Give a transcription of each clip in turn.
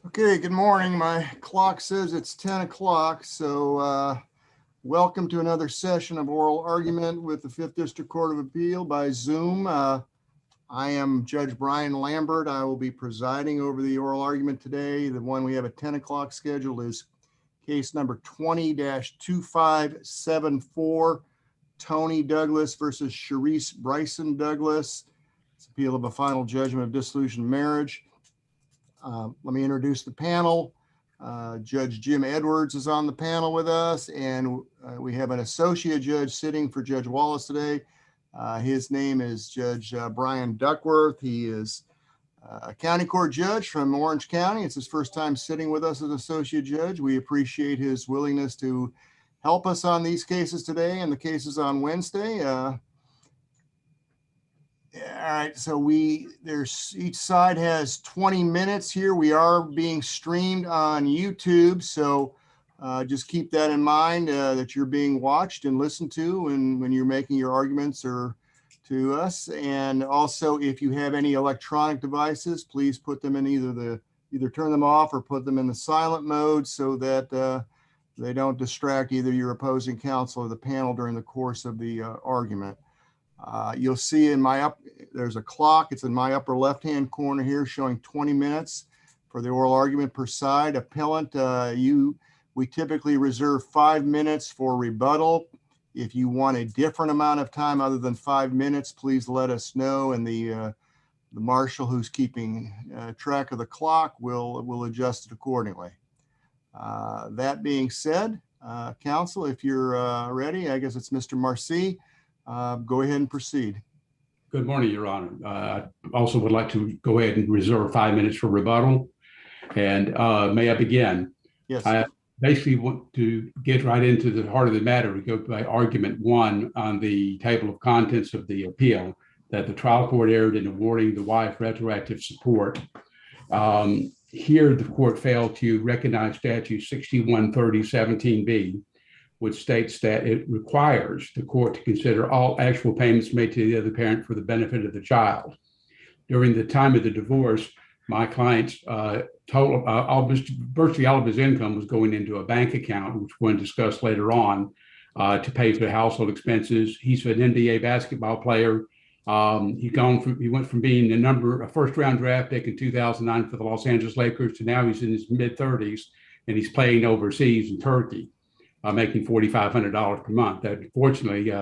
Okay, good morning. My clock says it's 10 o'clock, so welcome to another session of oral argument with the Fifth District Court of Appeal by Zoom. I am Judge Brian Lambert. I will be presiding over the oral argument today. The one we have at 10 o'clock scheduled is case number 20-2574, Tony Douglas versus Sharice Bryson Douglas. It's appeal of a final judgment of dissolution of marriage. Let me introduce the panel. Judge Jim Edwards is on the panel with us, and we have an associate judge sitting for Judge Wallace today. His name is Judge Brian Duckworth. He is a county court judge from Orange County. It's his first time sitting with us as associate judge. We appreciate his willingness to help us on these cases today and the cases on Wednesday. All right, so each side has 20 minutes here. We are being streamed on YouTube, so just keep that in mind that you're being watched and listened to when you're making your arguments or to us. And also, if you have any electronic devices, please put them in either turn them off or put them in the silent mode so that they don't distract either your opposing counsel or the panel during the course of the argument. You'll see there's a clock. It's in my upper left-hand corner here showing 20 minutes for the oral argument per side. Appellant, we typically reserve 5 minutes for rebuttal. If you want a different amount of time other than 5 minutes, please let us know, and the marshal who's keeping track of the clock will adjust it accordingly. That being said, counsel, if you're ready, I guess it's Mr. Marcy. Go ahead and proceed. Good morning, Your Honor. I also would like to go ahead and reserve 5 minutes for rebuttal. And may I begin? Yes. I basically want to get right into the heart of the matter. We go by argument one on the table of contents of the appeal that the trial court erred in awarding the wife retroactive support. Here, the court failed to recognize statute 6130-17B, which states that it requires the court to consider all actual payments made to the other parent for the benefit of the child. During the time of the divorce, my client's virtually all of his income was going into a bank account, which we're going to discuss later on, to pay for household expenses. He's an NBA basketball player. He went from being a first-round draft pick in 2009 for the Los Angeles Lakers to now he's in his mid-30s and he's playing overseas in Turkey. Making $4,500 per month. That fortunately,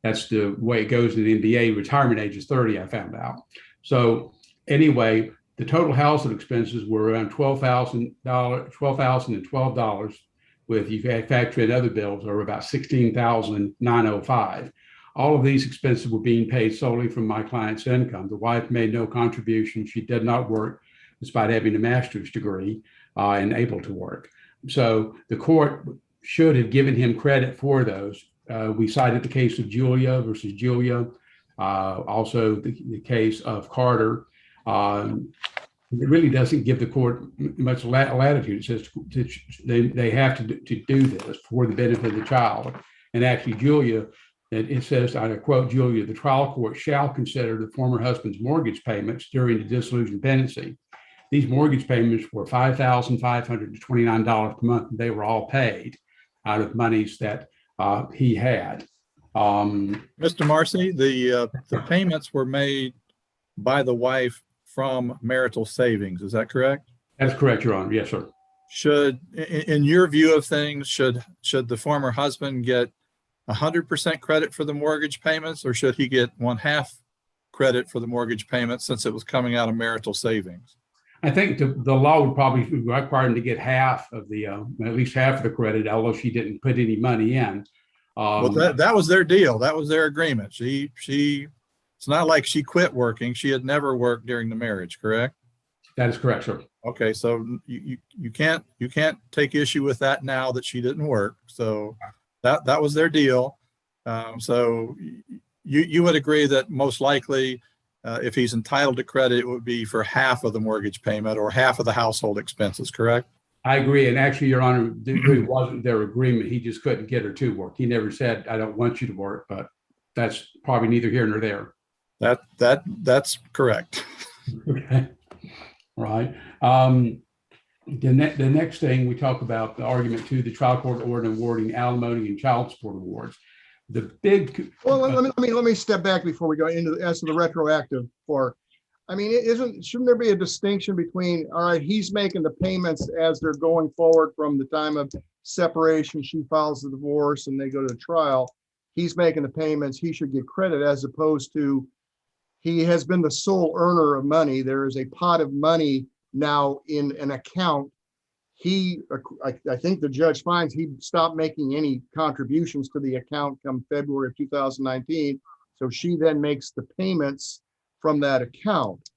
that's the way it goes in the NBA. Retirement age is 30, I found out. So anyway, the total household expenses were around $12,012, with you factor in other bills, are about $16,905. All of these expenses were being paid solely from my client's income. The wife made no contribution. She did not work despite having a master's degree and able to work. So the court should have given him credit for those. We cited the case of Julia versus Julia, also the case of Carter. It really doesn't give the court much latitude. It says they have to do this for the benefit of the child. And actually, Julia, it says, I quote Julia, the trial court shall consider the former husband's mortgage payments during the dissolution pendency. These mortgage payments were $5,529 per month, and they were all paid out of monies that he had. Mr. Marcy, the payments were made by the wife from marital savings. Is that correct? That's correct, Your Honor. Yes, sir. Should, in your view of things, should the former husband get 100% credit for the mortgage payments, or should he get 1/2 credit for the mortgage payments since it was coming out of marital savings? I think the law would probably require him to get half of the, at least half of the credit, although she didn't put any money in. Well, that was their deal. That was their agreement. It's not like she quit working. She had never worked during the marriage, correct? That is correct, sir. Okay, so you can't take issue with that now that she didn't work. So that was their deal. So you would agree that most likely, if he's entitled to credit, it would be for half of the mortgage payment or half of the household expenses, correct? I agree. And actually, Your Honor, it really wasn't their agreement. He just couldn't get her to work. He never said, I don't want you to work, but that's probably neither here nor there. That's correct. Okay. Right. The next thing we talk about, the argument to the trial court order awarding alimony and child support awards. The big. Well, let me step back before we go into as to the retroactive for. I mean, shouldn't there be a distinction between, all right, he's making the payments as they're going forward from the time of separation, she files the divorce and they go to the trial. He's making the payments, he should get credit, as opposed to he has been the sole earner of money. There is a pot of money now in an account. I think the judge finds he stopped making any contributions to the account come February of 2019. So she then makes the payments from that account.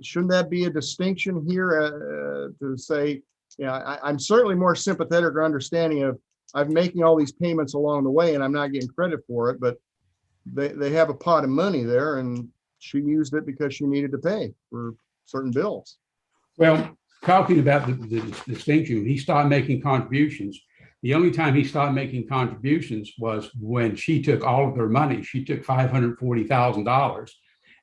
Shouldn't that be a distinction here to say, I'm certainly more sympathetic or understanding of I'm making all these payments along the way and I'm not getting credit for it, but they have a pot of money there and she used it because she needed to pay for certain bills. Well, talking about the distinction, he started making contributions. The only time he started making contributions was when she took all of their money. She took $540,000.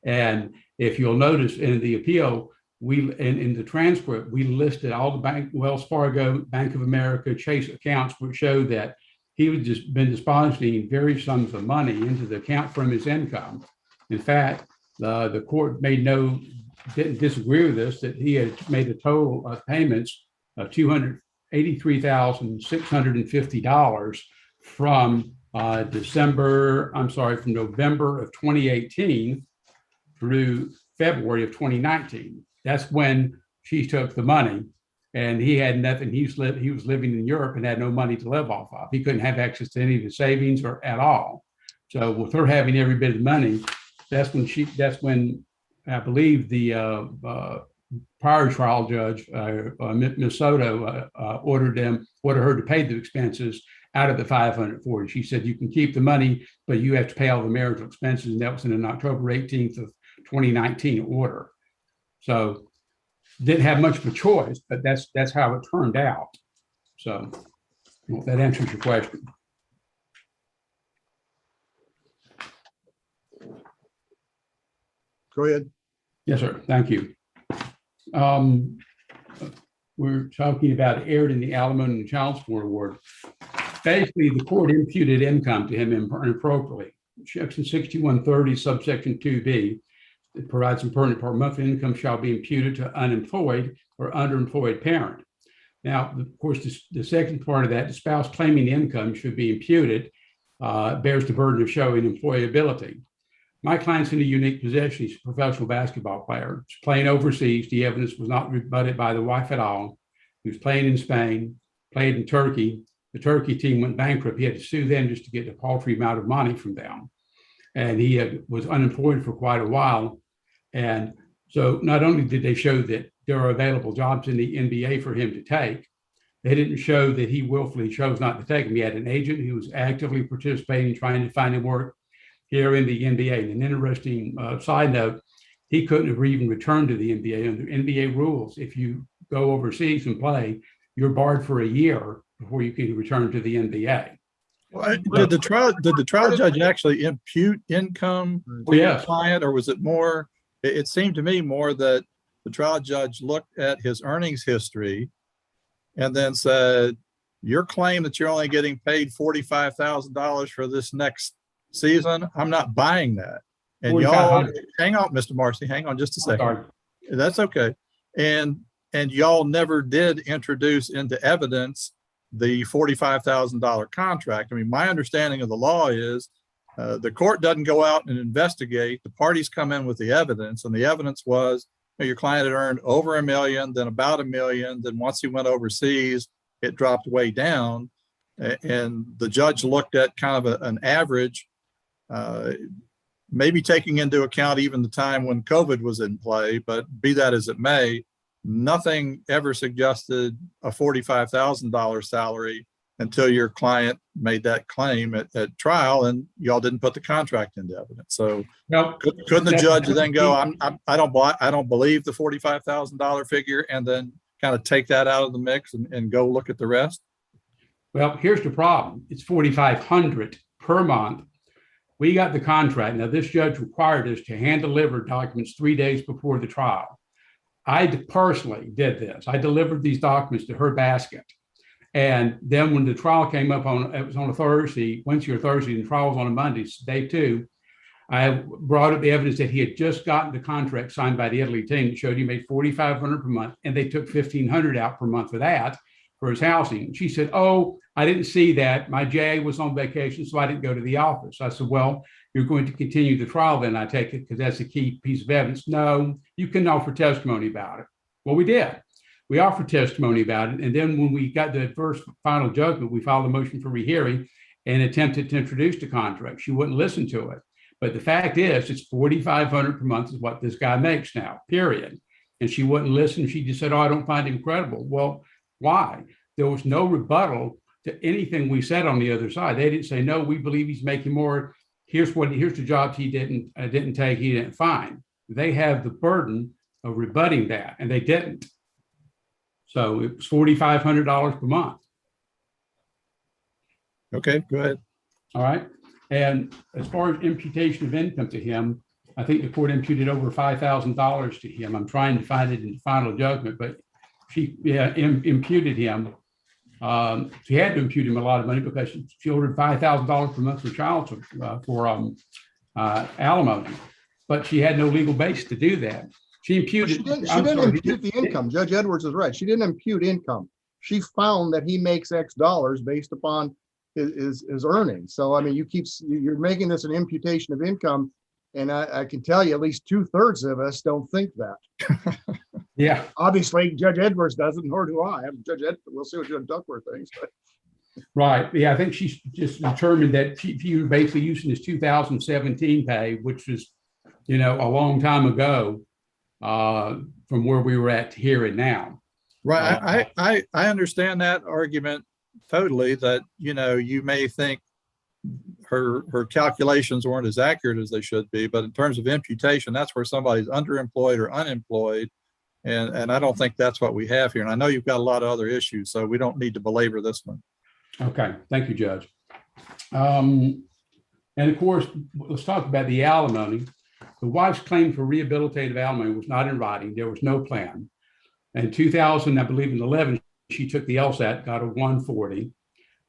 And if you'll notice in the appeal, in the transcript, we listed all the Wells Fargo, Bank of America, Chase accounts, which showed that he had just been depositing various sums of money into the account from his income. In fact, the court didn't disagree with this, that he had made a total of payments of $283,650 from November of 2018 through February of 2019. That's when she took the money, and he had nothing. He was living in Europe and had no money to live off of. He couldn't have access to any of the savings or at all. So with her having every bit of money, that's when I believe the prior trial judge, Ms. Soto, ordered her to pay the expenses out of the $540. She said, you can keep the money, but you have to pay all the marital expenses. And that was in an October 18th of 2019 order. So didn't have much of a choice, but that's how it turned out. So if that answers your question. Go ahead. Yes, sir. Thank you. We're talking about erred in the alimony and child support award. Basically, the court imputed income to him inappropriately. Section 6130, subsection 2B, it provides some pertinent part. Monthly income shall be imputed to unemployed or underemployed parent. Now, of course, the second part of that, the spouse claiming income should be imputed, bears the burden of showing employability. My client's in a unique position. He's a professional basketball player. He's playing overseas. The evidence was not rebutted by the wife at all. He was playing in Spain, played in Turkey. The Turkey team went bankrupt. He had to sue them just to get a paltry amount of money from them. And he was unemployed for quite a while. And so not only did they show that there are available jobs in the NBA for him to take, they didn't show that he willfully chose not to take them. He had an agent who was actively participating, trying to find him work here in the NBA. And an interesting side note, he couldn't have even returned to the NBA. Under NBA rules, if you go overseas and play, you're barred for a year before you can return to the NBA. Well, did the trial judge actually impute income to your client, or was it more? It seemed to me more that the trial judge looked at his earnings history and then said, your claim that you're only getting paid $45,000 for this next season, I'm not buying that. And y'all, hang on, Mr. Marcy, hang on just a second. Sorry. That's okay. And y'all never did introduce into evidence the $45,000 contract. I mean, my understanding of the law is the court doesn't go out and investigate. The parties come in with the evidence, and the evidence was your client had earned over $1 million, then about $1 million. Then once he went overseas, it dropped way down. And the judge looked at kind of an average, maybe taking into account even the time when COVID was in play, but be that as it may, nothing ever suggested a $45,000 salary until your client made that claim at trial, and y'all didn't put the contract into evidence. So no, couldn't the judge then go, I don't believe the $45,000 figure, and then kind of take that out of the mix and go look at the rest? Well, here's the problem. It's $4,500 per month. We got the contract. Now, this judge required us to hand deliver documents 3 days before the trial. I personally did this. I delivered these documents to her basket. And then when the trial came up it was on a Thursday, Wednesday or Thursday, and the trial was on a Monday, day 2, I brought up the evidence that he had just gotten the contract signed by the Italy team that showed he made $4,500 per month, and they took $1,500 out per month for that, for his housing. She said, "Oh, I didn't see that. My JA was on vacation, so I didn't go to the office." I said, "Well, you're going to continue the trial then, I take it, because that's a key piece of evidence." "No, you can offer testimony about it." Well, we did. We offered testimony about it. And then when we got the first final judgment, we filed a motion for rehearing and attempted to introduce the contract. She wouldn't listen to it. But the fact is, it's $4,500 per month is what this guy makes now, period. And she wouldn't listen. She just said, "Oh, I don't find it credible." Well, why? There was no rebuttal to anything we said on the other side. They didn't say, "No, we believe he's making more. Here's the jobs he didn't take, he didn't find." They have the burden of rebutting that, and they didn't. So it was $4,500 per month. Okay, go ahead. All right. And as far as imputation of income to him, I think the court imputed over $5,000 to him. I'm trying to find it in the final judgment, but she imputed him. She had to impute him a lot of money because she ordered $5,000 per month for alimony, but she had no legal base to do that. She imputed. She didn't impute the income. Judge Edwards is right. She didn't impute income. She found that he makes X dollars based upon his earnings. So, I mean, you're making this an imputation of income. And I can tell you at least 2/3 of us don't think that. Yeah. Obviously, Judge Edwards doesn't, nor do I. We'll see what Judge Duckworth thinks. But. Right. Yeah, I think she's just determined that she was basically using his 2017 pay, which was, a long time ago. From where we were at here and now. Right. I understand that argument totally, that, you may think her calculations weren't as accurate as they should be, but in terms of imputation, that's where somebody's underemployed or unemployed. And I don't think that's what we have here. And I know you've got a lot of other issues, so we don't need to belabor this one. Okay. Thank you, Judge. And of course, let's talk about the alimony. The wife's claim for rehabilitative alimony was not in writing. There was no plan. In 2000, I believe in 11, she took the LSAT, got a 140,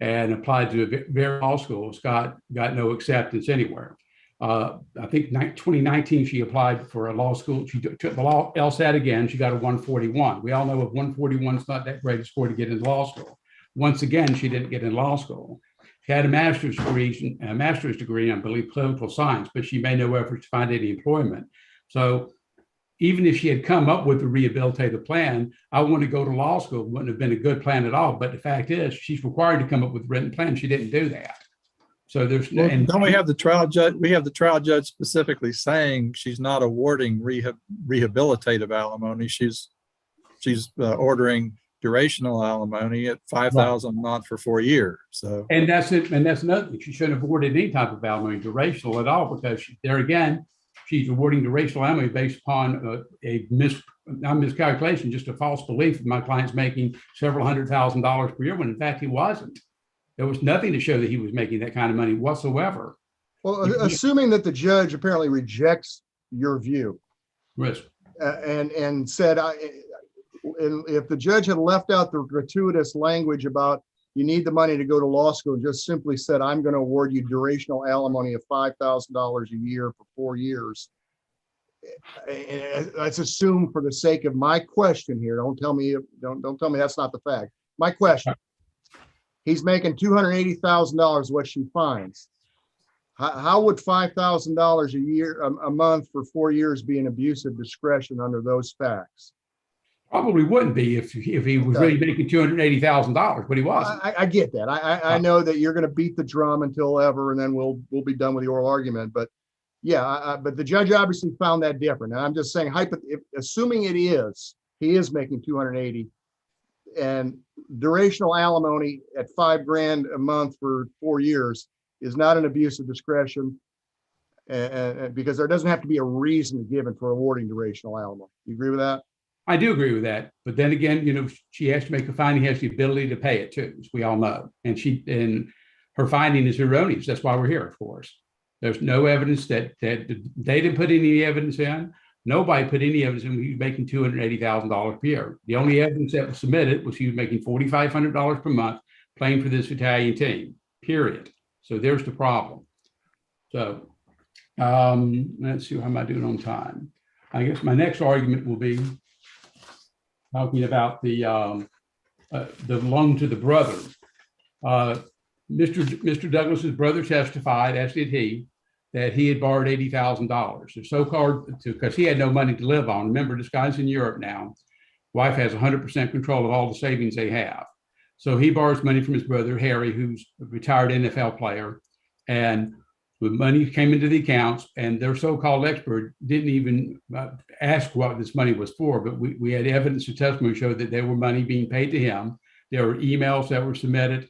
and applied to various law schools, got no acceptance anywhere. I think 2019, she applied for a law school. She took the LSAT again. She got a 141. We all know if 141 is not that great a score to get into law school. Once again, she didn't get in law school. She had a master's degree, I believe, political science, but she made no effort to find any employment. So even if she had come up with a rehabilitative plan, I want to go to law school wouldn't have been a good plan at all. But the fact is, she's required to come up with a written plan. She didn't do that. So there's no. Well, don't we have the trial judge? We have the trial judge specifically saying she's not awarding rehabilitative alimony. She's ordering durational alimony at $5,000 a month for 4 years. So, and that's it. And that's nothing. She shouldn't have awarded any type of alimony durational at all, because she's awarding durational alimony based upon not miscalculation, just a false belief that my client's making several $100,000 per year, when in fact he wasn't. There was nothing to show that he was making that kind of money whatsoever. Well, assuming that the judge apparently rejects your view, Risk. And said, and if the judge had left out the gratuitous language about you need the money to go to law school and just simply said, I'm going to award you durational alimony of $5,000 a year for 4 years. And let's assume, for the sake of my question here, don't tell me that's not the fact. My question, he's making $280,000 what she finds. How would $5,000 a year, a month for 4 years be an abuse of discretion under those facts? Probably wouldn't be if he was really making $280,000, but he wasn't. I get that. I know that you're going to beat the drum until ever, and then we'll be done with the oral argument. But yeah, but the judge obviously found that different. And I'm just saying, assuming he is making $280, and durational alimony at $5,000 a month for 4 years is not an abuse of discretion, and because there doesn't have to be a reason given for awarding durational alimony. You agree with that? I do agree with that. But then again, she has to make a finding, has the ability to pay it too, as we all know. And her finding is erroneous. That's why we're here, of course. There's no evidence that they didn't put any evidence in. Nobody put any evidence in he was making $280,000 per year. The only evidence that was submitted was he was making $4,500 per month playing for this Italian team, period. So there's the problem. So let's see, how am I doing on time? I guess my next argument will be talking about the loan to the brother. Mr. Douglas's brother testified, as did he, that he had borrowed $80,000. The so-called, because he had no money to live on. Remember, this guy's in Europe now. Wife has 100% control of all the savings they have. So he borrows money from his brother, Harry, who's a retired NFL player. And the money came into the accounts, and their so-called expert didn't even ask what this money was for, but we had evidence and testimony showed that there were money being paid to him. There were emails that were submitted,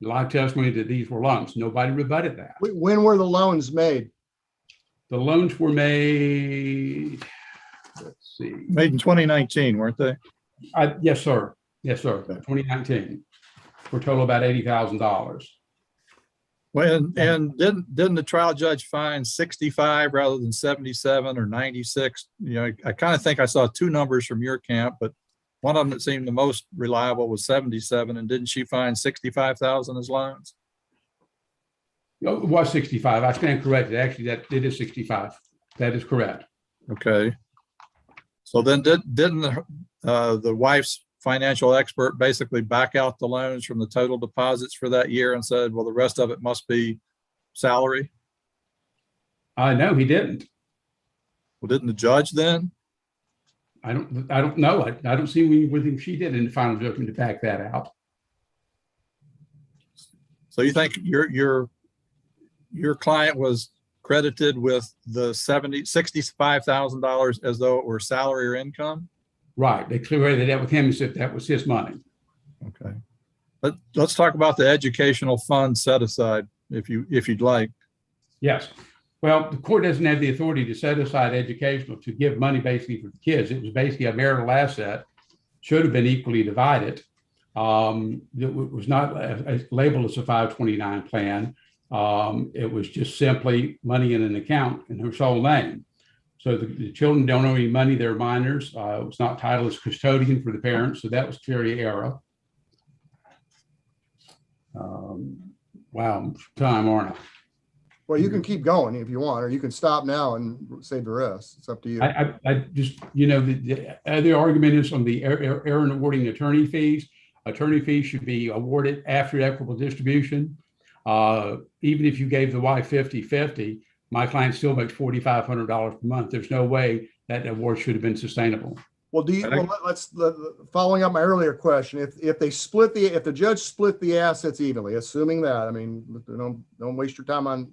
live testimony that these were loans. Nobody rebutted that. When were the loans made? The loans were made, let's see. Made in 2019, weren't they? Yes, sir. Yes, sir. 2019. For a total about $80,000. Well, and didn't the trial judge find 65 rather than 77 or 96? You know, I kind of think I saw two numbers from your camp, but one of them that seemed the most reliable was 77. And didn't she find 65,000 as loans? No, it was 65. I stand corrected. Actually, that it is 65. That is correct. Okay. So then didn't the wife's financial expert basically back out the loans from the total deposits for that year and said, well, the rest of it must be salary? No, he didn't. Well, didn't the judge then? I don't know. I don't see anything she did in the final judgment to back that out. So you think your client was credited with the $65,000 as though it were salary or income? Right. They clearly that with him as if that was his money. Okay. Let's talk about the educational fund set aside, if you'd like. Yes. Well, the court doesn't have the authority to set aside educational to give money basically for the kids. It was basically a marital asset, should have been equally divided. It was not labeled as a 529 plan. It was just simply money in an account in her sole name. So the children don't owe any money, they're minors. It was not titled as custodian for the parents, so that was clearly error. Wow, time, aren't I? Well, you can keep going if you want, or you can stop now and save the rest. It's up to you. I just, the other argument is on the error in awarding attorney fees. Attorney fees should be awarded after equitable distribution. Even if you gave the wife 50-50, my client still makes $4,500 per month. There's no way that award should have been sustainable. Well, following up my earlier question, if the judge split the assets evenly, assuming that, I mean, don't waste your time on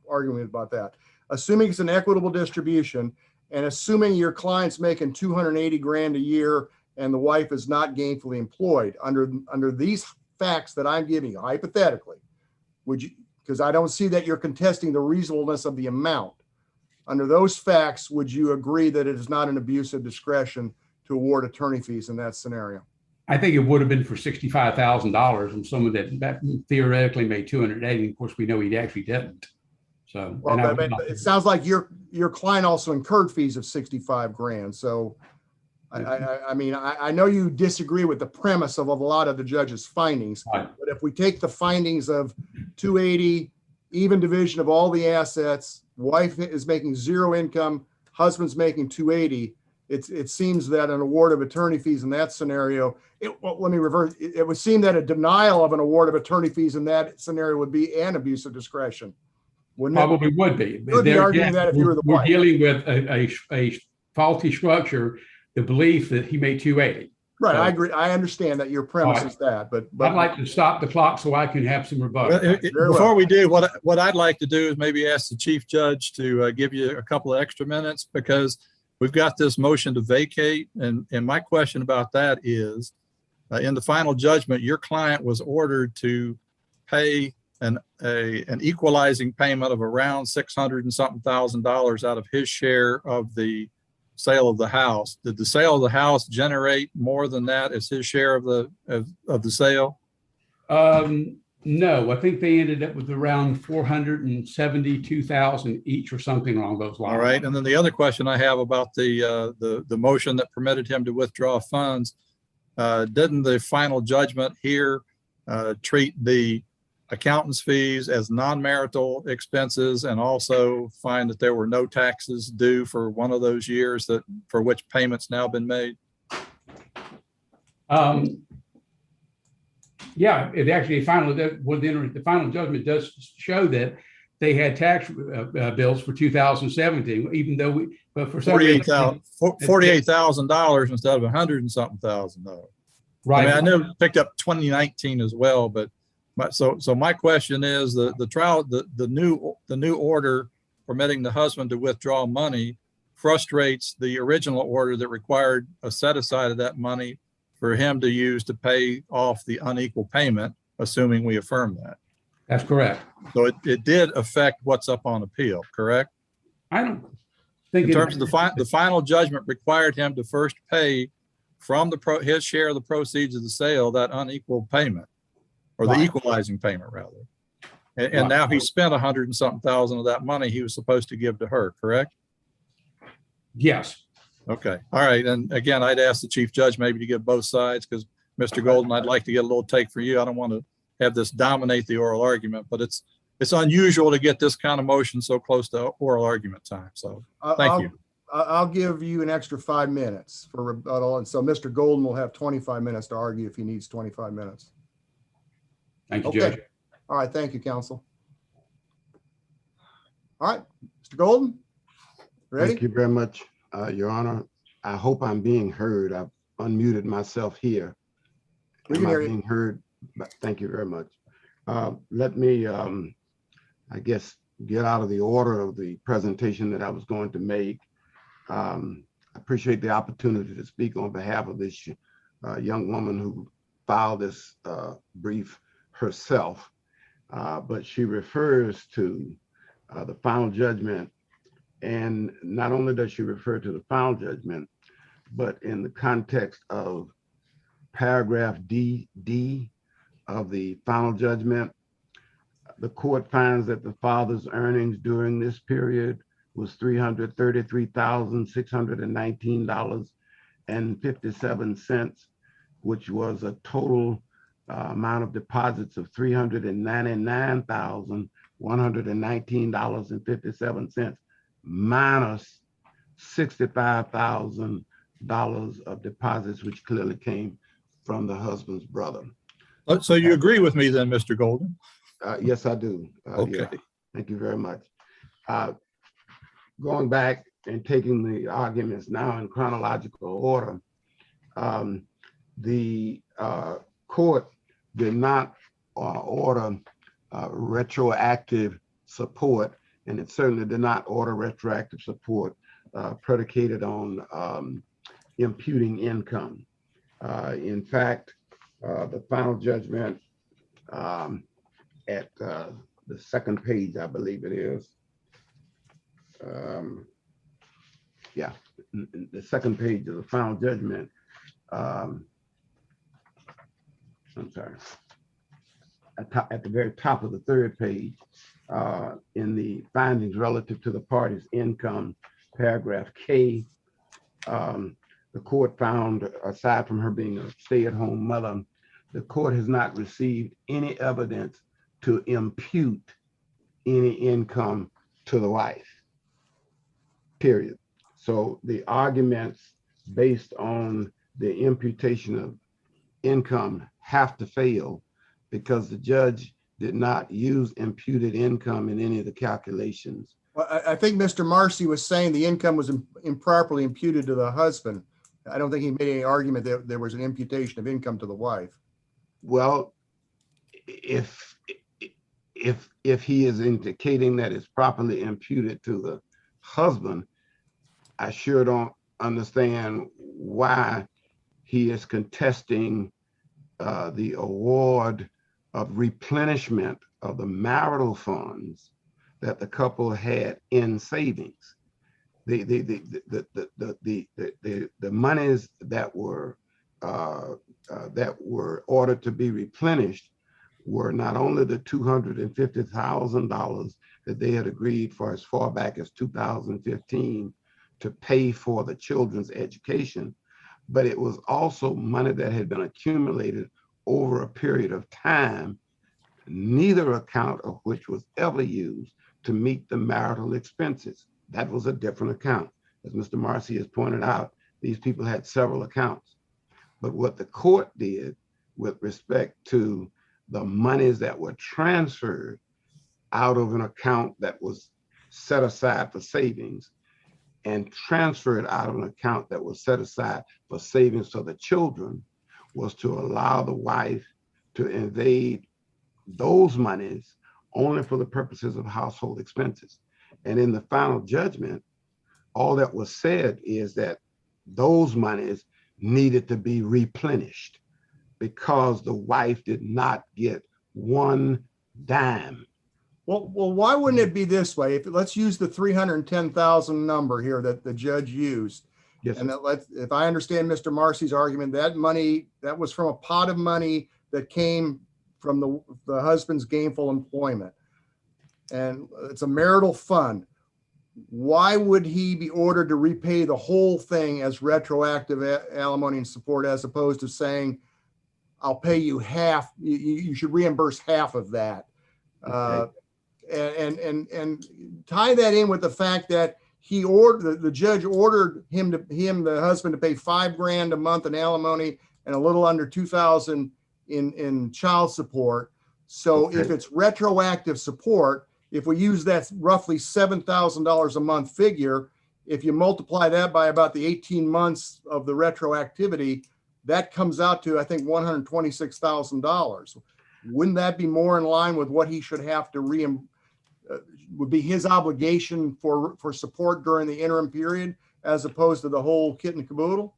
arguing about that. Assuming it's an equitable distribution and assuming your client's making 280 grand a year and the wife is not gainfully employed under these facts that I'm giving you, hypothetically, would you, because I don't see that you're contesting the reasonableness of the amount. Under those facts, would you agree that it is not an abuse of discretion to award attorney fees in that scenario? I think it would have been for $65,000 from someone that theoretically made 280. Of course, we know he actually didn't. So, well, but it sounds like your client also incurred fees of 65 grand. So, I mean, I know you disagree with the premise of a lot of the judge's findings, right. But if we take the findings of 280, even division of all the assets, wife is making zero income, husband's making 280, it seems that an award of attorney fees in that scenario, let me reverse. It would seem that a denial of an award of attorney fees in that scenario would be an abuse of discretion. Wouldn't it? Probably would be. You would be arguing that if you were the wife. We're dealing with a faulty structure, the belief that he made 280. Right, I agree. I understand that your premise is that, but I'd like to stop the clock so I can have some rebuttal. Before we do, what I'd like to do is maybe ask the chief judge to give you a couple of extra minutes, because we've got this motion to vacate. And my question about that is, in the final judgment, your client was ordered to pay an equalizing payment of around $600 and something thousand out of his share of the sale of the house. Did the sale of the house generate more than that as his share of the sale? No, I think they ended up with around 472,000 each or something along those lines. All right. And then the other question I have about the motion that permitted him to withdraw funds, didn't the final judgment here treat the accountant's fees as non-marital expenses and also find that there were no taxes due for one of those years that for which payments now been made? Yeah, it actually the final judgment does show that they had tax bills for 2017, even though but for some reason, $48,000 instead of 100 and something thousand dollars. right. I mean, I know it picked up 2019 as well, but so my question is the new order permitting the husband to withdraw money frustrates the original order that required a set aside of that money for him to use to pay off the unequal payment, assuming we affirm that. That's correct. So it did affect what's up on appeal, correct? I don't think In terms of the final judgment required him to first pay from his share of the proceeds of the sale, that unequal payment, or the Right. equalizing payment rather. And Right. now he spent 100 and something thousand of that money he was supposed to give to her, correct? Yes. Okay, all right. And again, I'd ask the chief judge maybe to give both sides because Mr. Golden, I'd like to get a little take for you. I don't want to have this dominate the oral argument, but it's unusual to get this kind of motion so close to oral argument time. So thank you. I'll give you an extra 5 minutes for rebuttal. And so Mr. Golden will have 25 minutes to argue if he needs 25 minutes. Thank you, Okay. Judge. All right. Thank you, counsel. All right, Mr. Golden, ready? Thank you very much, Your Honor. I hope I'm being heard. I've unmuted myself here. We Am can I hear you. being heard? Thank you very much. Let me, I guess, get out of the order of the presentation that I was going to make. I appreciate the opportunity to speak on behalf of this young woman who filed this brief herself, but she refers to the final judgment. And not only does she refer to the final judgment, but in the context of paragraph D of the final judgment, the court finds that the father's earnings during this period was $333,619.57, which was a total amount of deposits of $399,119.57 minus $65,000 of deposits, which clearly came from the husband's brother. So you agree with me then, Mr. Golden? Yes, I do. Okay. Yeah. Thank you very much. Going back and taking the arguments now in chronological order, the court did not order retroactive support, and it certainly did not order retroactive support predicated on imputing income. In fact, the final judgment at the second page, I believe it is. Yeah, the second page of the final judgment. I'm sorry. At the very top of the third page, in the findings relative to the party's income, paragraph K, the court found, aside from her being a stay-at-home mother, the court has not received any evidence to impute any income to the wife, period. So the arguments based on the imputation of income have to fail because the judge did not use imputed income in any of the calculations. Well, I think Mr. Marcy was saying the income was improperly imputed to the husband. I don't think he made any argument that there was an imputation of income to the wife. Well, if he is indicating that it's properly imputed to the husband, I sure don't understand why he is contesting the award of replenishment of the marital funds that the couple had in savings. The monies that were ordered to be replenished were not only the $250,000 that they had agreed for as far back as 2015 to pay for the children's education, but it was also money that had been accumulated over a period of time, neither account of which was ever used to meet the marital expenses. That was a different account. As Mr. Marcy has pointed out, these people had several accounts. But what the court did with respect to the monies that were transferred out of an account that was set aside for savings and transferred out of an account that was set aside for savings for the children was to allow the wife to invade those monies only for the purposes of household expenses. And in the final judgment, all that was said is that those monies needed to be replenished because the wife did not get one dime. Well, why wouldn't it be this way? If let's use the 310,000 number here that the judge used. Yes, And sir. that if I understand Mr. Marcy's argument, that money, that was from a pot of money that came from the husband's gainful employment. And it's a marital fund. Why would he be ordered to repay the whole thing as retroactive alimony and support, as opposed to saying, I'll pay you half, you should reimburse half of that? Okay. And tie that in with the fact that he ordered, the judge ordered the husband to pay $5,000 a month in alimony and a little under 2,000 in child support. So Okay. if it's retroactive support, if we use that roughly $7,000 a month figure, if you multiply that by about the 18 months of the retroactivity, that comes out to, I think, $126,000. Wouldn't that be more in line with what he should have to would be his obligation for support during the interim period, as opposed to the whole kit and caboodle?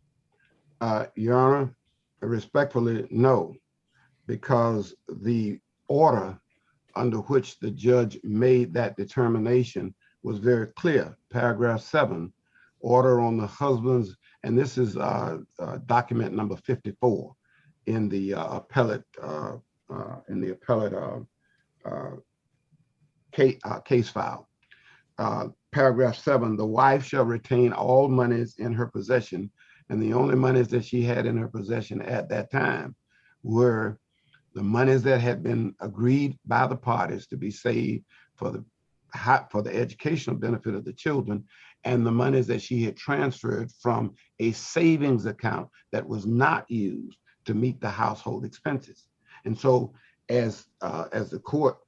Your Honor, respectfully, no, because the order under which the judge made that determination was very clear. Paragraph 7, order on the husband's, and this is document number 54 in the appellate case file. Paragraph 7, the wife shall retain all monies in her possession, and the only monies that she had in her possession at that time were the monies that had been agreed by the parties to be saved for the educational benefit of the children, and the monies that she had transferred from a savings account that was not used to meet the household expenses. And so as the court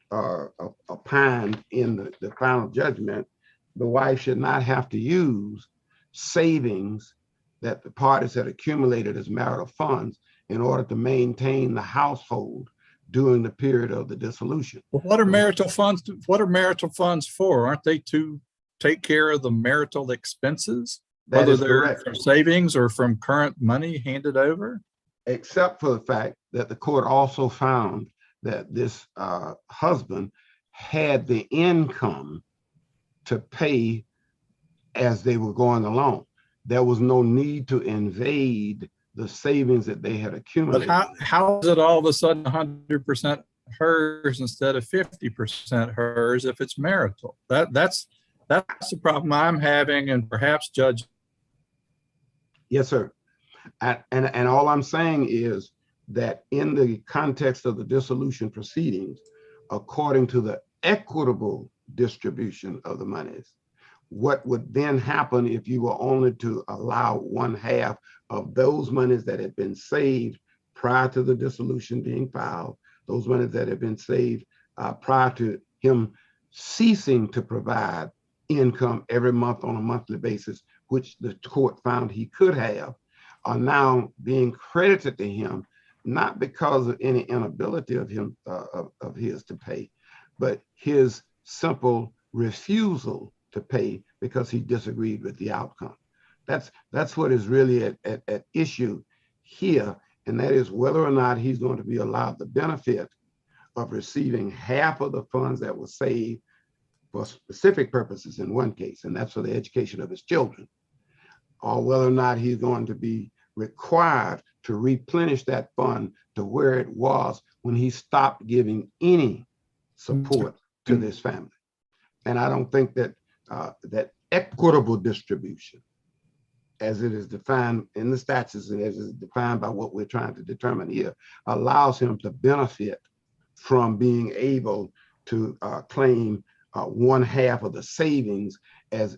opined in the final judgment, the wife should not have to use savings that the parties had accumulated as marital funds in order to maintain the household during the period of the dissolution. Well, what are marital funds? What are marital funds for? Aren't they to take care of the marital expenses? That Whether is they're correct, from savings or from current money handed over? except for the fact that the court also found that this husband had the income to pay as they were going along. There was no need to invade the savings that they had But accumulated. how is it all of a sudden 100% hers instead of 50% hers if it's marital? That's the problem I'm having, and perhaps Judge. Yes, sir. And all I'm saying is that in the context of the dissolution proceedings, according to the equitable distribution of the monies, what would then happen if you were only to allow one half of those monies that had been saved prior to the dissolution being filed, those monies that had been saved prior to him ceasing to provide income every month on a monthly basis, which the court found he could have, are now being credited to him, not because of any inability of him of his to pay, but his simple refusal to pay because he disagreed with the outcome. That's what is really at issue here, and that is whether or not he's going to be allowed the benefit of receiving half of the funds that were saved for specific purposes in one case, and that's for the education of his children, or whether or not he's going to be required to replenish that fund to where it was when he stopped giving any support to this family. And I don't think that that equitable distribution, as it is defined in the statutes and as it is defined by what we're trying to determine here, allows him to benefit from being able to claim 1/2 of the savings as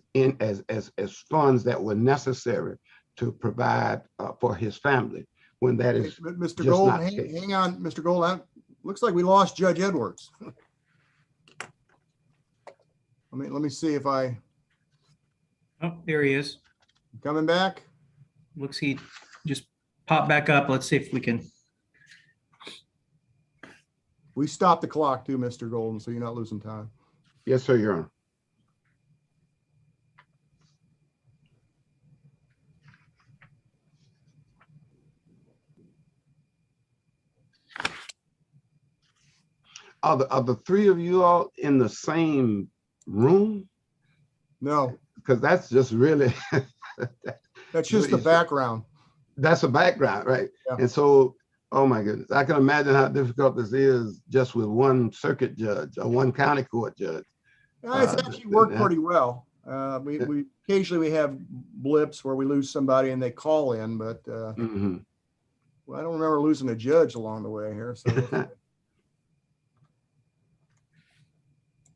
funds that were necessary to provide for his family, when that is Mr. just Gold, not the case. hang on, Mr. Gold. Looks like we lost Judge Edwards. Let me see if I Oh, there he is. coming back. Looks he just popped back up. Let's see if we can. We stopped the clock too, Mr. Golden, so you're not losing time. Yes, sir, Your Honor. Are the three of you all in the same room? No, Because that's just really, that's just the background. that's a background, right? Yeah. And so, oh my goodness, I can imagine how difficult this is just with one circuit judge or one county court judge. It's actually worked pretty well. We occasionally we have blips where we lose somebody and they call in, but Mhm. well, I don't remember losing a judge along the way here. So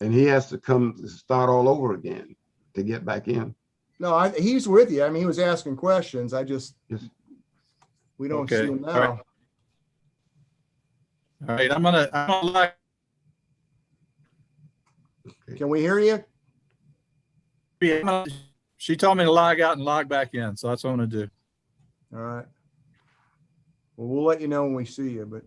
And he has to come to start all over again to get back in. no, he's with you. I mean, he was asking questions. Yes. We don't Okay. see him All now. right. All right, I'm gonna like, Can we hear you? she told me to log out and log back in, so that's what I'm gonna do. All right. Well, we'll let you know when we see you, but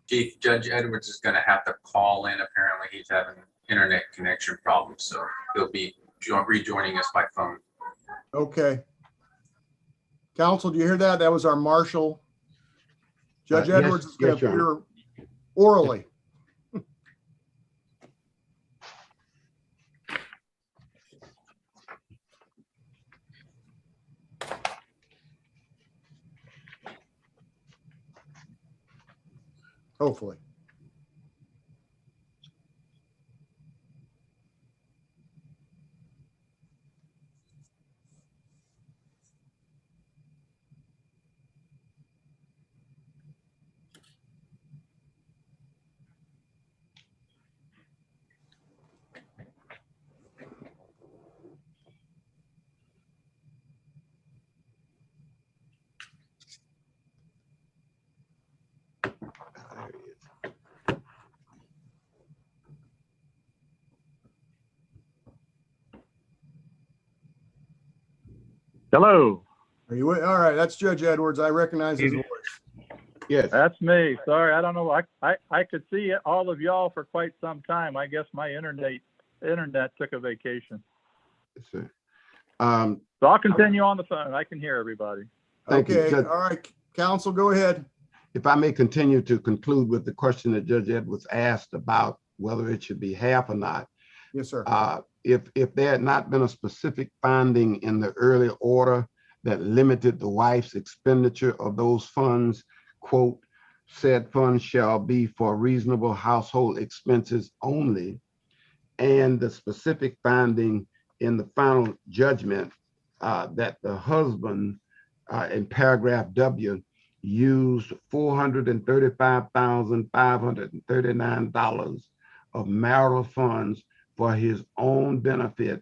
Chief, Judge Edwards is going to have to call in. Apparently, he's having internet connection problems, so he'll be rejoining us by phone. okay. Counsel, do you hear that? That was our marshal. Judge Yes, Edwards is going yes, to Your Honor. appear orally. Hopefully. There he is. Hello, Are you, all right, that's Judge Edwards. I recognize his voice. Yes, that's me. Sorry, I don't know. I could see all of y'all for quite some time. I guess my internet took a vacation. sir. So I'll continue on the phone. I can hear everybody. Thank you. Okay, Judge- all right, counsel, go ahead. If I may continue to conclude with the question that Judge Edwards asked about whether it should be half or not. Yes, sir. If there had not been a specific finding in the early order that limited the wife's expenditure of those funds, quote, said funds shall be for reasonable household expenses only, and the specific finding in the final judgment that the husband in paragraph W used $435,539 of marital funds for his own benefit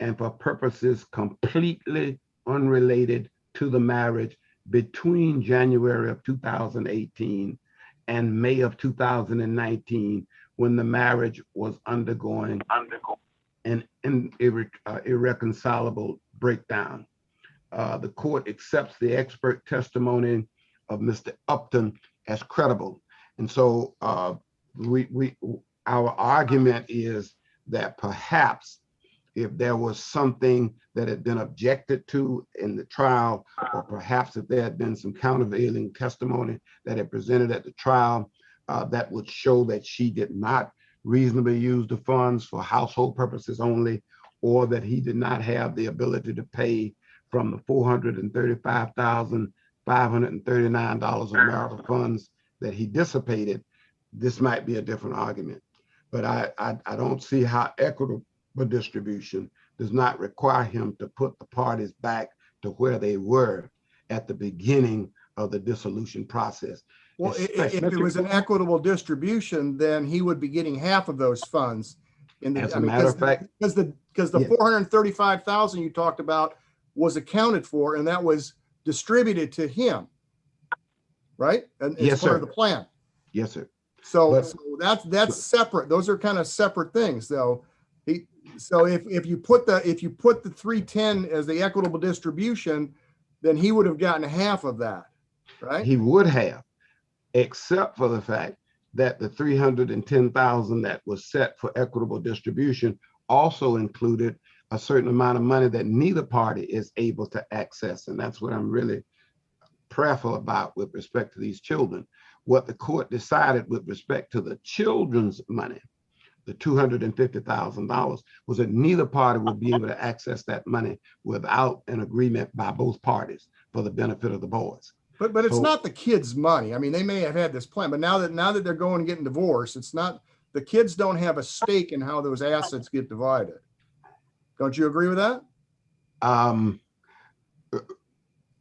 and for purposes completely unrelated to the marriage between January of 2018 and May of 2019, when the marriage was undergoing an irreconcilable breakdown. The court accepts the expert testimony of Mr. Upton as credible. And so our argument is that perhaps if there was something that had been objected to in the trial, or perhaps if there had been some countervailing testimony that had presented at the trial that would show that she did not reasonably use the funds for household purposes only, or that he did not have the ability to pay from the $435,539 of marital funds that he dissipated, this might be a different argument. But I don't see how equitable distribution does not require him to put the parties back to where they were at the beginning of the dissolution process. Well, if it was an equitable distribution, then he would be getting half of those funds. As a matter of fact, because the Yeah. 435,000 you talked about was accounted for, and that was distributed to him, right? And Yes, it's part sir. of the plan. yes, sir. So, But- so that's separate. Those are kind of separate things, though. So if you put the 310 as the equitable distribution, then he would have gotten half of that, right? He would have, except for the fact that the 310,000 that was set for equitable distribution also included a certain amount of money that neither party is able to access. And that's what I'm really prayerful about with respect to these children. What the court decided with respect to the children's money, the $250,000, was that neither party would be able to access that money without an agreement by both parties for the benefit of the boys. But it's So- not the kids' money. I mean, they may have had this plan, but now that they're going and getting divorced, it's not, the kids don't have a stake in how those assets get divided. Don't you agree with that?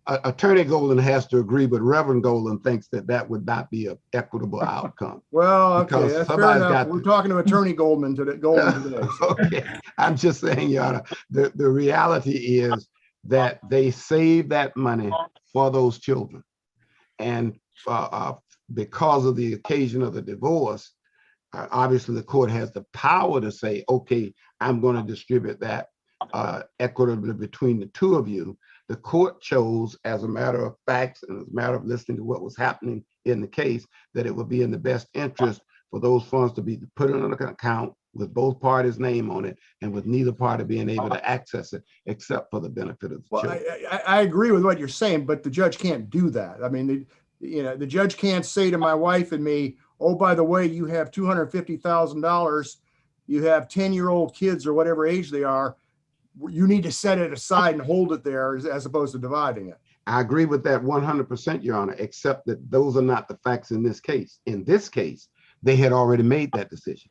Attorney Golden has to agree, but Reverend Golden thinks that that would not be an equitable outcome. Well, okay, Because that's fair somebody's enough. got We're to- talking to Attorney Goldman today. So. Okay, I'm just saying, Your Honor, the reality is that they save that money for those children. And because of the occasion of the divorce, obviously the court has the power to say, okay, I'm going to distribute that equitably between the two of you. The court chose, as a matter of facts and as a matter of listening to what was happening in the case, that it would be in the best interest for those funds to be put in an account with both parties' name on it, and with neither party being able to access it except for the benefit of the Well, children. I agree with what you're saying, but the judge can't do that. I mean, the judge can't say to my wife and me, oh, by the way, you have $250,000, you have 10-year-old kids or whatever age they are, you need to set it aside and hold it there as opposed to dividing it. I agree with that 100%, Your Honor, except that those are not the facts in this case. In this case, they had already made that decision,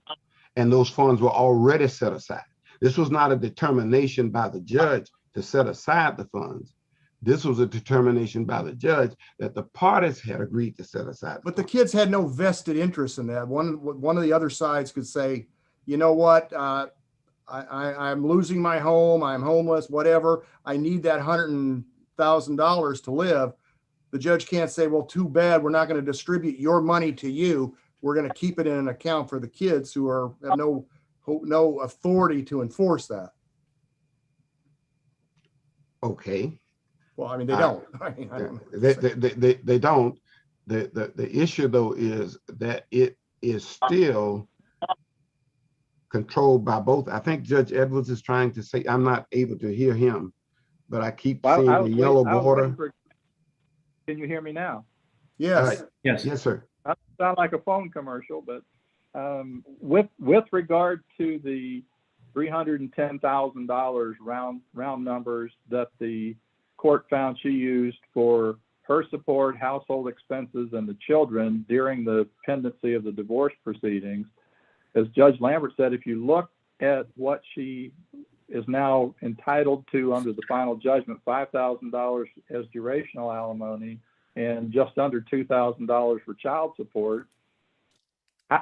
and those funds were already set aside. This was not a determination by the judge to set aside the funds. This was a determination by the judge that the parties had agreed to set aside. But the kids had no vested interest in that. One of the other sides could say, you know what, I'm losing my home, I'm homeless, whatever. I need that $100,000 to live. The judge can't say, well, too bad, we're not going to distribute your money to you. We're going to keep it in an account for the kids who have no authority to enforce that. Okay, Well, I mean, they I- don't. I mean, I don't know. They don't. The issue though is that it is still controlled by both. I think Judge Edwards is trying to say, I'm not able to hear him, but I keep Well, seeing I the was yellow waiting- I was waiting border. Can you hear me now? Yes, Yes. Yes, sir. I sound like a phone commercial, but with regard to the $310,000 round numbers that the court found she used for her support, household expenses, and the children during the pendency of the divorce proceedings, as Judge Lambert said, if you look at what she is now entitled to under the final judgment, $5,000 as durational alimony and just under $2,000 for child support,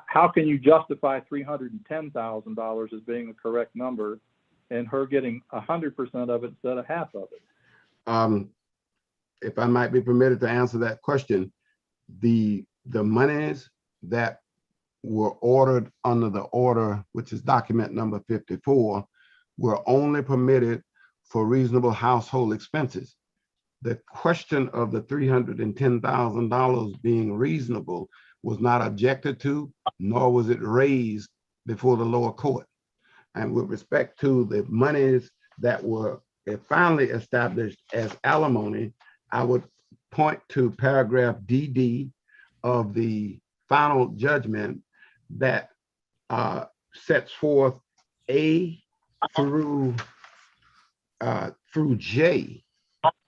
how can you justify $310,000 as being the correct number and her getting 100% of it instead of half of it? If I might be permitted to answer that question, the monies that were ordered under the order, which is document number 54, were only permitted for reasonable household expenses. The question of the $310,000 being reasonable was not objected to, nor was it raised before the lower court. And with respect to the monies that were finally established as alimony, I would point to paragraph DD of the final judgment that sets forth A through J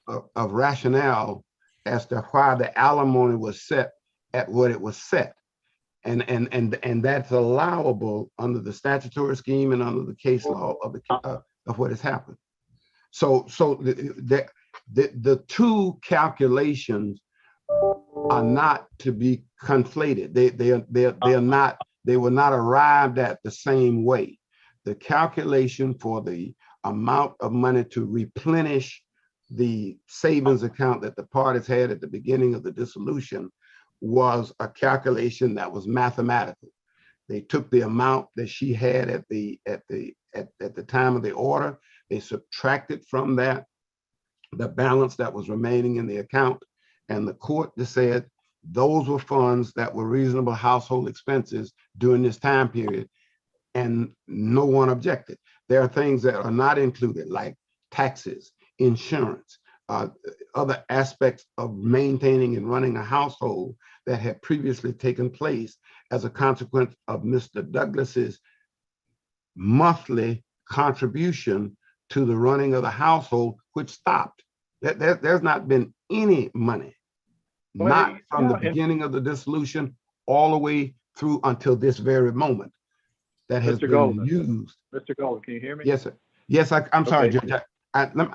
of rationale as to why the alimony was set at what it was set. And that's allowable under the statutory scheme and under the case law of what has happened. So the two calculations are not to be conflated. They were not arrived at the same way. The calculation for the amount of money to replenish the savings account that the parties had at the beginning of the dissolution was a calculation that was mathematical. They took the amount that she had at the time of the order. They subtracted from that the balance that was remaining in the account, and the court said those were funds that were reasonable household expenses during this time period, and no one objected. There are things that are not included, like taxes, insurance, other aspects of maintaining and running a household that had previously taken place as a consequence of Mr. Douglas's monthly contribution to the running of the household, which stopped. There's not been any money, not from the beginning of the dissolution all the way through until this very moment, that has been used. Mr. Golden, can you hear me? Yes, sir. Yes, I'm sorry, Okay. Judge.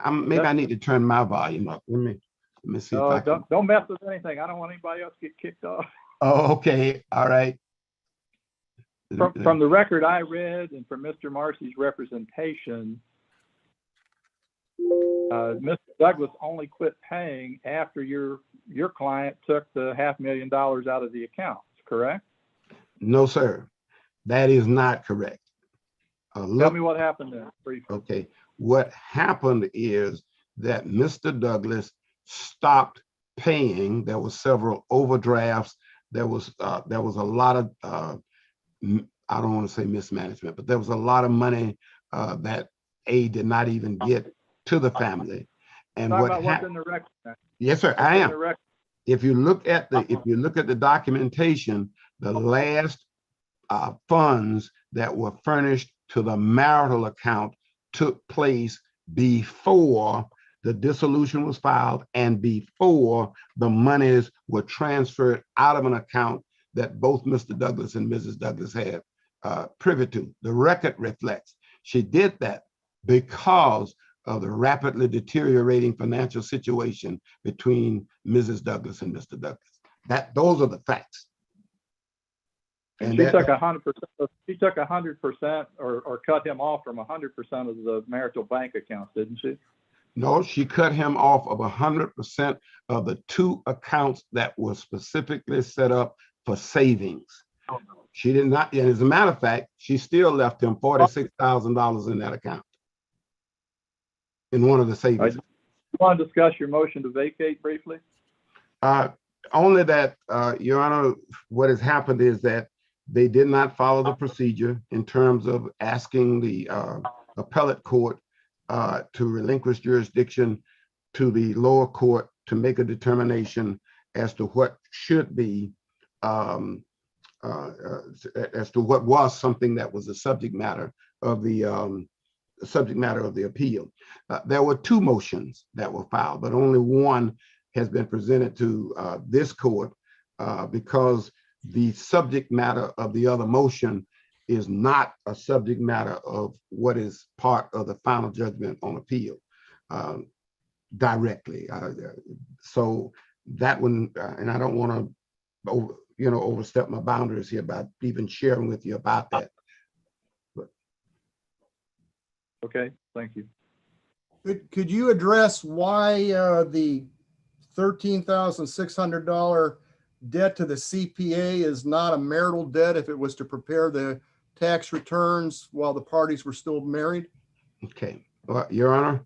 Maybe I need to turn my volume up. Let me see if I can. Don't mess with anything. I don't want anybody else to get kicked off. Oh, okay. All right. From the record I read and from Mr. Marcy's representation, Mr. Douglas only quit paying after your client took the $500,000 out of the accounts, correct? No, sir. That is not correct. Tell me what happened there, briefly. Okay. What happened is that Mr. Douglas stopped paying. There were several overdrafts. There was a lot of, I don't want to say mismanagement, but there was a lot of money that A did not even get to the family. And Talk what about what's happened? in the record. Now. Yes, sir, What's I in am. the record? If you look at the documentation, the last funds that were furnished to the marital account took place before the dissolution was filed and before the monies were transferred out of an account that both Mr. Douglas and Mrs. Douglas had privy to. The record reflects she did that because of the rapidly deteriorating financial situation between Mrs. Douglas and Mr. Douglas. Those are the facts. And she took 100%. She took 100% or cut him off from 100% of the marital bank accounts, didn't she? No, she cut him off of 100% of the two accounts that were specifically set up for savings. She did not, and as a matter of fact, she still left him $46,000 in that account, in one of the savings. Want to discuss your motion to vacate briefly? Only that, Your Honor, what has happened is that they did not follow the procedure in terms of asking the appellate court to relinquish jurisdiction to the lower court to make a determination as to what should be, as to what was something that was the subject matter of the appeal. There were two motions that were filed, but only one has been presented to this court because the subject matter of the other motion is not a subject matter of what is part of the final judgment on appeal directly. So that one, and I don't want to, overstep my boundaries here by even sharing with you about that. Okay, thank you. Could you address why the $13,600 debt to the CPA is not a marital debt if it was to prepare the tax returns while the parties were still married? Okay, well, Your Honor,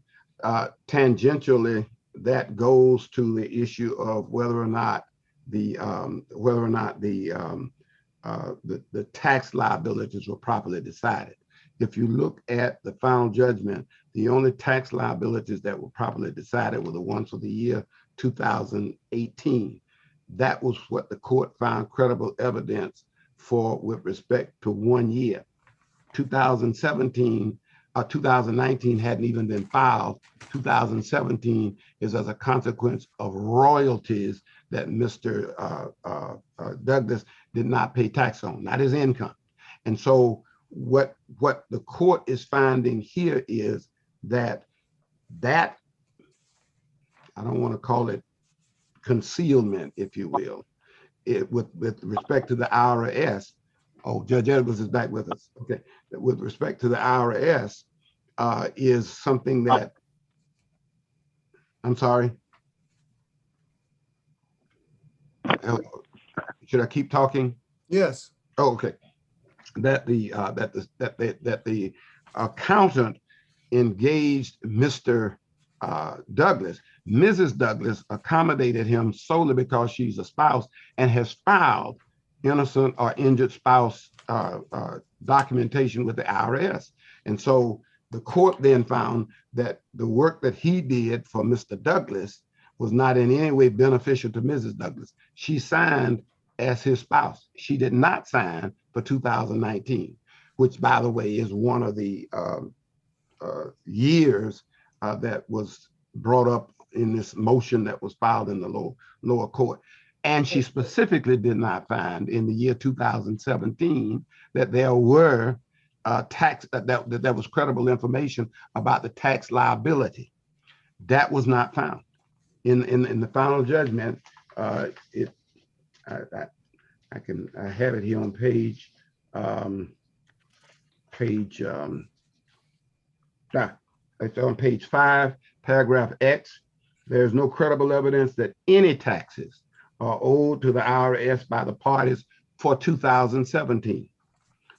tangentially, that goes to the issue of whether or not the tax liabilities were properly decided. If you look at the final judgment, the only tax liabilities that were properly decided were the ones for the year 2018. That was what the court found credible evidence for with respect to 1 year. 2019 hadn't even been filed. 2017 is as a consequence of royalties that Mr. Douglas did not pay tax on, not his income. And so what the court is finding here is that I don't want to call it concealment, if you will, with respect to the IRS. Oh, Judge Edwards is back with us. Okay, with respect to the IRS is something that, I'm sorry. Should I keep talking? Yes. Oh, okay. That the accountant engaged Mr. Douglas. Mrs. Douglas accommodated him solely because she's a spouse and has filed innocent or injured spouse documentation with the IRS. And so the court then found that the work that he did for Mr. Douglas was not in any way beneficial to Mrs. Douglas. She signed as his spouse. She did not sign for 2019, which, by the way, is one of the years that was brought up in this motion that was filed in the lower court. And she specifically did not find in the year 2017 that there were that was credible information about the tax liability. That was not found in the final judgment. I have it here on page it's on page 5, paragraph X. There's no credible evidence that any taxes are owed to the IRS by the parties for 2017.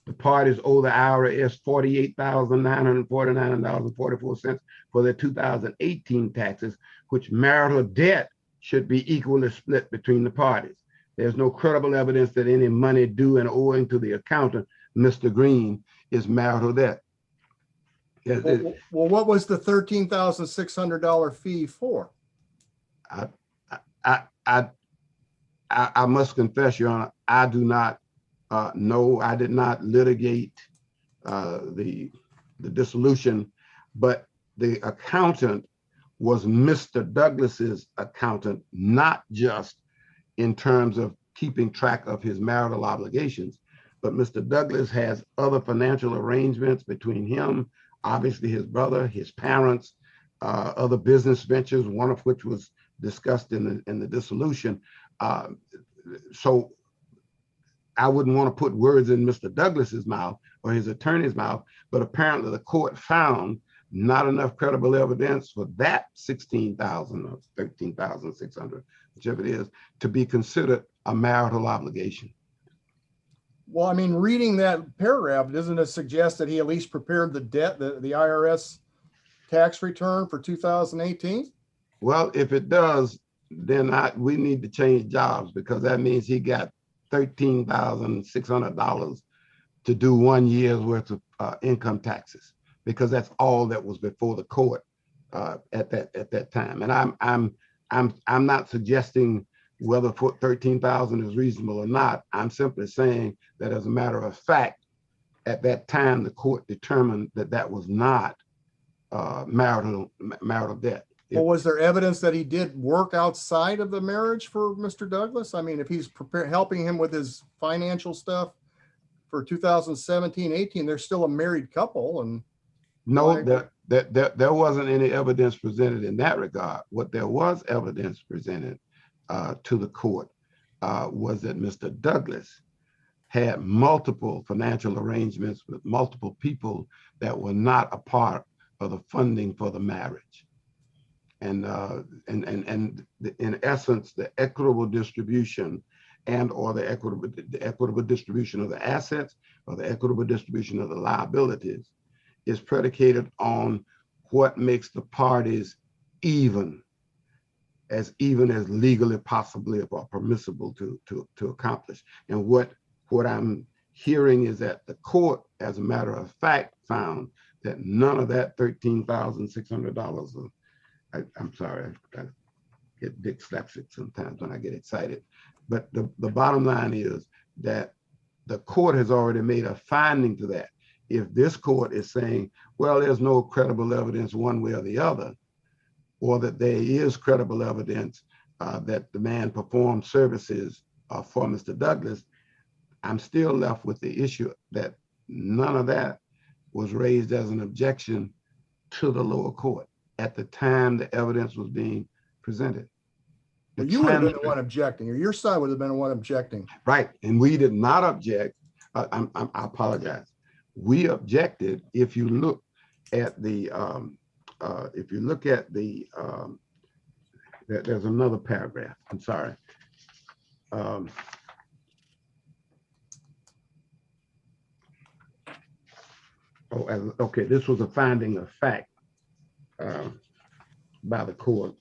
The parties owe the IRS $48,949.44 for their 2018 taxes, which marital debt should be equally split between the parties. There's no credible evidence that any money due and owing to the accountant, Mr. Green, is marital debt. Well, what was the $13,600 fee for? I must confess, Your Honor, I do not know. I did not litigate the dissolution, but the accountant was Mr. Douglas's accountant, not just in terms of keeping track of his marital obligations, but Mr. Douglas has other financial arrangements between him, obviously his brother, his parents, other business ventures, one of which was discussed in the dissolution. So I wouldn't want to put words in Mr. Douglas's mouth or his attorney's mouth, but apparently the court found not enough credible evidence for that $16,000 or $13,600, whichever it is, to be considered a marital obligation. Well, I mean, reading that paragraph, doesn't it suggest that he at least prepared the IRS tax return for 2018? Well, if it does, then we need to change jobs, because that means he got $13,600 to do 1 year's worth of income taxes, because that's all that was before the court at that time. And I'm not suggesting whether 13,000 is reasonable or not. I'm simply saying that, as a matter of fact, at that time the court determined that that was not marital debt. Well, was there evidence that he did work outside of the marriage for Mr. Douglas? I mean, if he's helping him with his financial stuff for 2017, 18, they're still a married couple. And no, there wasn't any evidence presented in that regard. What there was evidence presented to the court was that Mr. Douglas had multiple financial arrangements with multiple people that were not a part of the funding for the marriage. And in essence, the equitable distribution or the equitable distribution of the assets or the equitable distribution of the liabilities is predicated on what makes the parties even as legally possibly or permissible to accomplish. And what I'm hearing is that the court, as a matter of fact, found that none of that $13,600. I'm sorry, I get dyslexic sometimes when I get excited. But the bottom line is that the court has already made a finding to that. If this court is saying, well, there's no credible evidence one way or the other, or that there is credible evidence that the man performed services for Mr. Douglas, I'm still left with the issue that none of that was raised as an objection to the lower court at the time the evidence was being presented. you would have been the one objecting, or your side would have been the one objecting. Right, and we did not object. I apologize. We objected. If you look at the, there's another paragraph. I'm sorry. Okay, this was a finding of fact by the court.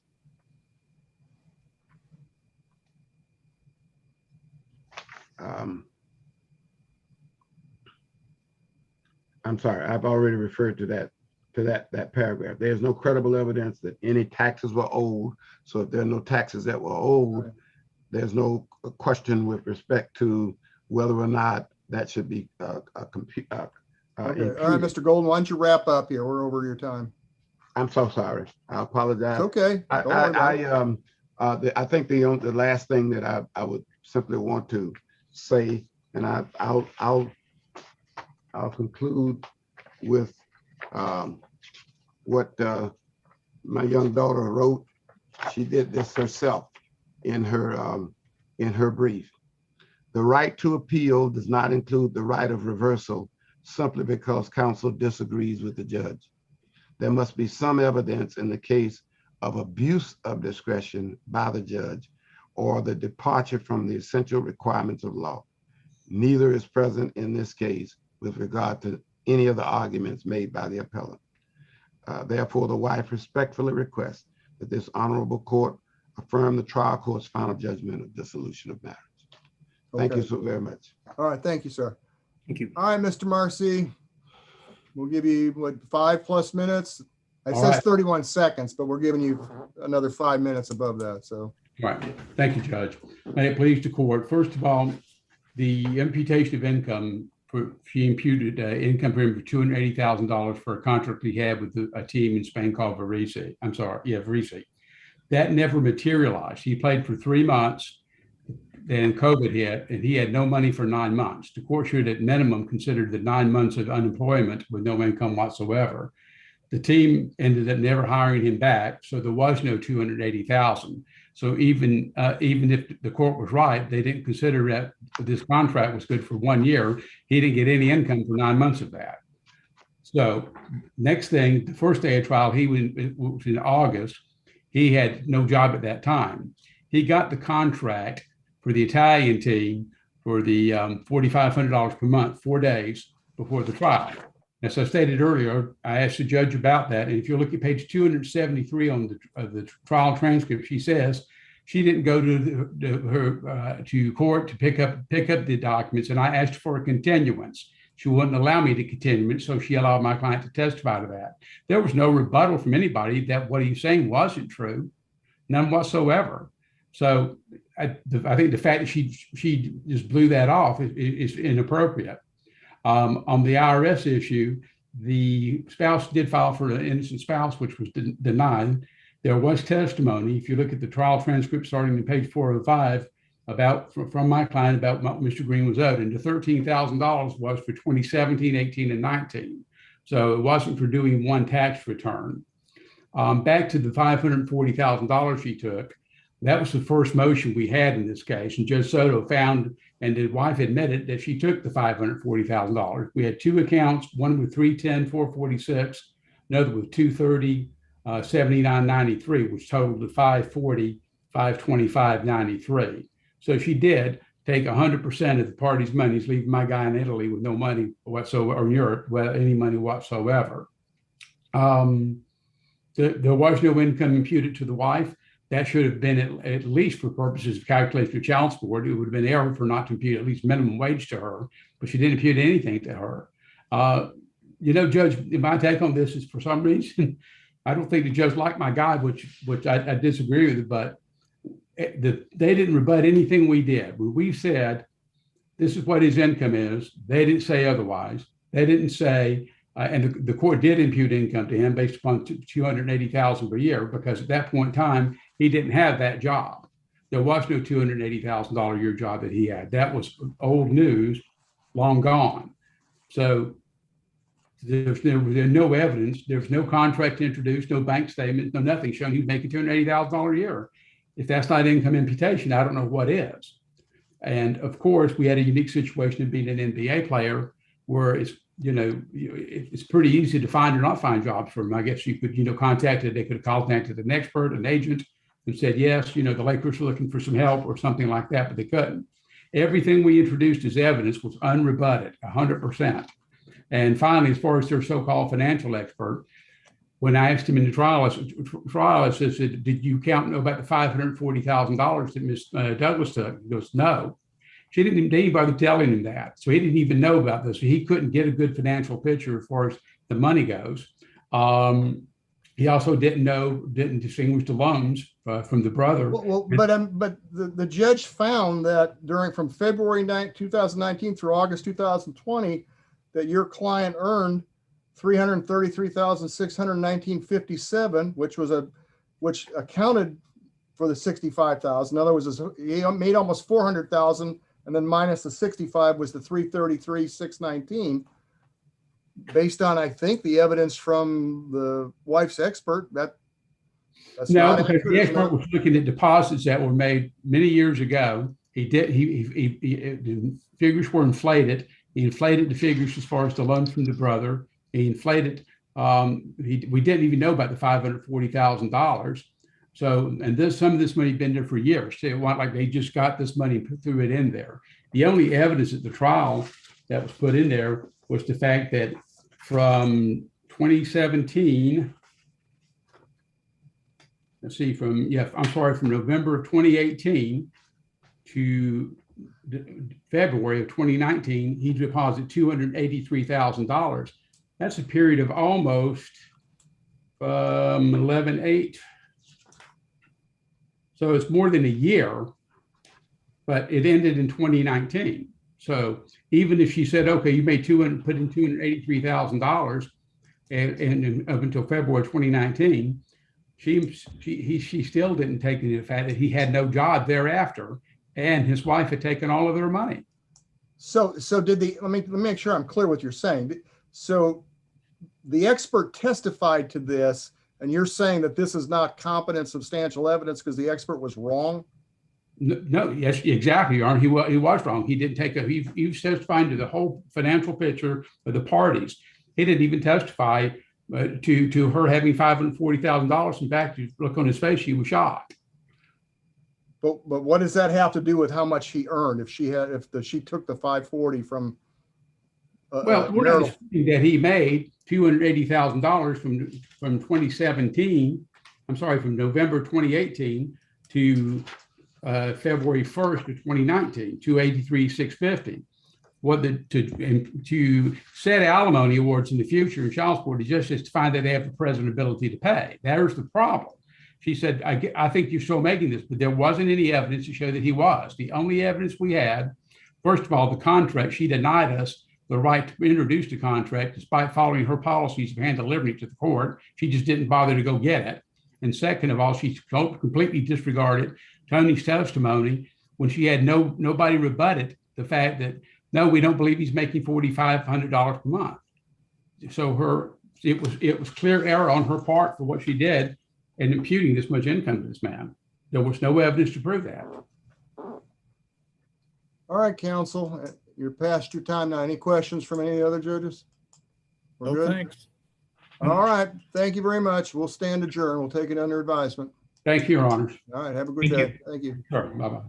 I'm sorry, I've already referred to that paragraph. There's no credible evidence that any taxes were owed. So if there are no taxes that were owed, there's no question with respect to whether or not that should be Okay. All right, Mr. Golden, why don't you wrap up here? We're over your time. I'm so sorry. I apologize. It's okay. Don't worry about it. I think the last thing that I would simply want to say, and I'll conclude with what my young daughter wrote. She did this herself in her brief. The right to appeal does not include the right of reversal simply because counsel disagrees with the judge. There must be some evidence in the case of abuse of discretion by the judge or the departure from the essential requirements of law. Neither is present in this case with regard to any of the arguments made by the appellant. Therefore, the wife respectfully requests that this honorable court affirm the trial court's final judgment of dissolution of marriage. Thank you so very much. All right, thank you, sir. Thank you. All right, Mr. Marcy, we'll give you, what, 5+ minutes? It All says right. 31 seconds, but we're giving you another 5 minutes above that, so. Right. Thank you, Judge. May it please the court. First of all, the imputation of income, she imputed income for him for $280,000 for a contract he had with a team in Spain called Varese. I'm sorry, yeah, Varese. That never materialized. He played for 3 months, then COVID hit, and he had no money for 9 months. The court should at minimum consider the 9 months of unemployment with no income whatsoever. The team ended up never hiring him back, so there was no $280,000. So even if the court was right, they didn't consider that this contract was good for 1 year. He didn't get any income for 9 months of that. So next thing, the first day of trial, it was in August. He had no job at that time. He got the contract for the Italian team for the $4,500 per month, 4 days before the trial. As I stated earlier, I asked the judge about that. And if you look at page 273 on the trial transcript, she says she didn't go to court to pick up the documents. And I asked for a continuance. She wouldn't allow me to continue it, so she allowed my client to testify to that. There was no rebuttal from anybody that what he's saying wasn't true, none whatsoever. So I think the fact that she just blew that off is inappropriate. On the IRS issue, the spouse did file for an innocent spouse, which was denied. There was testimony. If you look at the trial transcript starting on page 405 from my client about what Mr. Green was owed, and the $13,000 was for 2017, 18, and 19. So it wasn't for doing one tax return. Back to the $540,000 she took. That was the first motion we had in this case. And Judge Soto found, and the wife admitted that she took the $540,000. We had two accounts, one with 310, 446, another with 230, 79.93, which totaled to 540, 525.93. So she did take 100% of the party's monies, leaving my guy in Italy with no money whatsoever, or in Europe, without any money whatsoever. There was no income imputed to the wife. That should have been at least for purposes of calculation of child support. It would have been error for not to impute at least minimum wage to her, but she didn't impute anything to her. Judge, my take on this is for some reason, I don't think the judge liked my guy, which I disagree with, but they didn't rebut anything we did. When we said, this is what his income is, they didn't say otherwise. They didn't say, and the court did impute income to him based upon $280,000 per year, because at that point in time, he didn't have that job. There was no $280,000 a year job that he had. That was old news, long gone. So there was no evidence. There's no contract introduced, no bank statement, no nothing showing he's making $280,000 a year. If that's not income imputation, I don't know what is. And of course, we had a unique situation of being an NBA player where it's pretty easy to find or not find jobs for him. I guess you could, they could have contacted an expert, an agent, and said, yes, the Lakers are looking for some help or something like that, but they couldn't. Everything we introduced as evidence was unrebutted, 100%. And finally, as far as their so-called financial expert, when I asked him in the trial, I said, did you know about the $540,000 that Ms. Douglas took? He goes, no. She didn't even anybody telling him that. So he didn't even know about this. So he couldn't get a good financial picture as far as the money goes. He also didn't distinguish the loans from the brother. But the judge found that from February 2019 through August 2020, that your client earned $333,619.57, which accounted for the $65,000. In other words, he made almost $400,000, and then minus the 65 was the 333,619. Based on, I think, the evidence from the wife's expert, that's no, because the expert was looking at deposits that were made many years ago. The figures were inflated. He inflated the figures as far as the loans from the brother. He inflated. We didn't even know about the $540,000. So, and some of this money had been there for years. So it wasn't like they just got this money and threw it in there. The only evidence at the trial that was put in there was the fact that from 2017, from November of 2018 to February of 2019, he deposited $283,000. That's a period of almost 11/8. So it's more than a year, but it ended in 2019. So even if she said, okay, you made put in $283,000 and up until February 2019, she still didn't take into the fact that he had no job thereafter, and his wife had taken all of their money. So let me make sure I'm clear what you're saying. So the expert testified to this, and you're saying that this is not competent substantial evidence because the expert was wrong? No, yes, exactly, Your Honor. He was wrong. He didn't take he was testifying to the whole financial picture of the parties. He didn't even testify to her having $540,000. In fact, you look on his face, he was shocked. But what does that have to do with how much he earned if she took the 540 from Well, we're marital- not disputing that he made $280,000 from 2017. I'm sorry, from November 2018 to February 1st of 2019, 283,650. To set alimony awards in the future in child support is just to find that they have the present ability to pay. There's the problem. She said, I think you're still making this, but there wasn't any evidence to show that he was. The only evidence we had, first of all, the contract, she denied us the right to introduce the contract despite following her policies of hand delivering it to the court. She just didn't bother to go get it. And second of all, she completely disregarded Tony's testimony when she had nobody rebutted the fact that, no, we don't believe he's making $4,500 per month. So it was clear error on her part for what she did in imputing this much income to this man. There was no evidence to prove that. All right, counsel, you're past your time now. Any questions from any of the other judges? We're No, good? thanks. All right, thank you very much. We'll stand adjourned. We'll take it under advisement. Thank you, Your Honors. All right, have a good Thank day. Thank you. Sure, bye-bye.